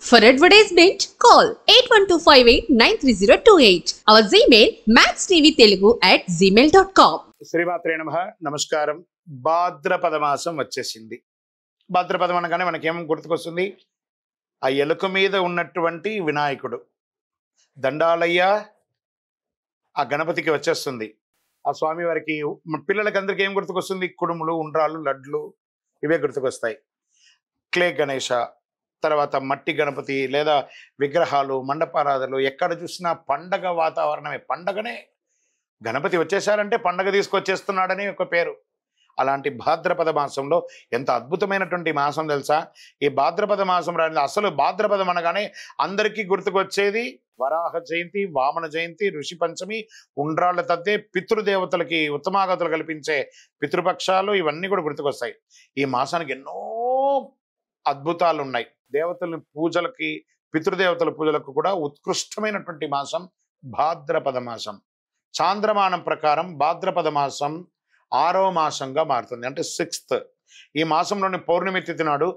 For advertisement, call 8125893028. Our Gmail maxtvtelugu@gmail.com. శ్రీమాత్రే నమః. నమస్కారం. భాద్రపద మాసం వచ్చేసింది. భాద్రపదం అనగానే మనకేం గుర్తుకొస్తుంది? ఆ ఎలుక మీద ఉన్నటువంటి వినాయకుడు, దండాలయ్య ఆ గణపతికి వచ్చేస్తుంది. ఆ స్వామి వారికి పిల్లలకి అందరికీ ఏం గుర్తుకొస్తుంది? కుడుములు, ఉండ్రాళ్ళు, లడ్లు ఇవే గుర్తుకొస్తాయి. క్లే గణేష, తర్వాత మట్టి గణపతి లేదా విగ్రహాలు, మండపారాధనలు, ఎక్కడ చూసినా పండగ వాతావరణమే. పండగనే, గణపతి వచ్చేసారంటే పండగ తీసుకొచ్చేస్తున్నాడని ఒక పేరు. అలాంటి భాద్రపద మాసంలో ఎంత అద్భుతమైనటువంటి మాసం తెలుసా? ఈ భాద్రపద మాసం రాని అసలు భాద్రపదం అనగానే అందరికీ గుర్తుకొచ్చేది వరాహ జయంతి, వామన జయంతి, ఋషి పంచమి, ఉండ్రాళ్ళ తద్దే, పితృదేవతలకి ఉత్తమాగతులు కల్పించే పితృపక్షాలు, ఇవన్నీ కూడా గుర్తుకొస్తాయి. ఈ మాసానికి ఎన్నో అద్భుతాలు ఉన్నాయి. దేవతల పూజలకి, పితృదేవతల పూజలకు కూడా ఉత్కృష్టమైనటువంటి మాసం భాద్రపద మాసం. చాంద్రమానం ప్రకారం భాద్రపద మాసం 6వ మాసంగా మారుతుంది, అంటే 6th. ఈ మాసంలోని పౌర్ణమి తిథి నాడు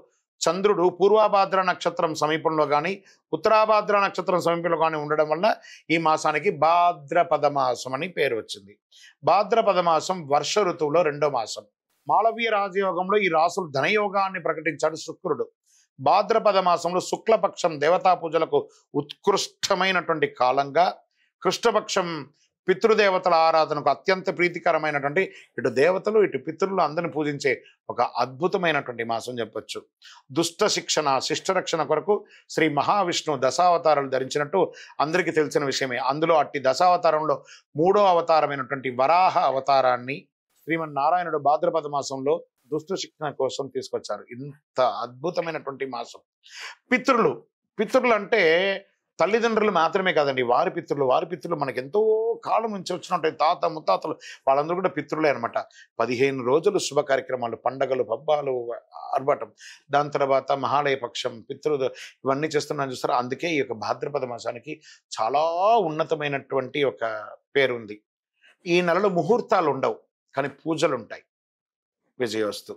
చంద్రుడు పూర్వాభాద్ర నక్షత్రం సమీపంలో కానీ ఉత్తరాభాద్ర నక్షత్రం సమీపంలో కానీ ఉండడం వల్ల ఈ మాసానికి భాద్రపద మాసం అని పేరు వచ్చింది. భాద్రపద మాసం వర్ష ఋతువులో 2వ మాసం. మాళవీయ రాజయోగంలో ఈ రాసులు ధనయోగాన్ని ప్రకటించాడు శుక్రుడు. భాద్రపద మాసంలో శుక్లపక్షం దేవతా పూజలకు ఉత్కృష్టమైనటువంటి కాలంగా, కృష్ణపక్షం పితృదేవతల ఆరాధనకు అత్యంత ప్రీతికరమైనటువంటి ఇటు దేవతలు ఇటు పితృలు అందరిని పూజించే ఒక అద్భుతమైనటువంటి మాసం చెప్పొచ్చు. దుష్ట శిక్షణ, శిష్టరక్షణ కొరకు శ్రీ మహావిష్ణువు దశావతారాలు ధరించినట్టు అందరికీ తెలిసిన విషయమే. అందులో అట్టి దశావతారంలో 3వ అవతారమైనటువంటి వరాహ అవతారాన్ని శ్రీమన్నారాయణుడు భాద్రపద మాసంలో దుష్ట శిక్షణ కోసం తీసుకొచ్చారు. ఇంత అద్భుతమైనటువంటి మాసం. పితృలు అంటే తల్లిదండ్రులు మాత్రమే కాదండి, వారి పితృలు మనకి ఎంతో కాలం నుంచి వచ్చినట్టు తాత ముత్తాతలు, వాళ్ళందరూ కూడా పితృలే అనమాట. 15 రోజులు శుభ కార్యక్రమాలు, పండగలు, పబ్బాలు, ఆర్భాటం. దాని తర్వాత మహాలయ పక్షం, ఇవన్నీ చేస్తున్నాను చూస్తారా. అందుకే ఈ యొక్క భాద్రపద మాసానికి చాలా ఉన్నతమైనటువంటి ఒక పేరుంది. ఈ నెలలో ముహూర్తాలు ఉండవు, కానీ పూజలు ఉంటాయి. విజయోస్తు.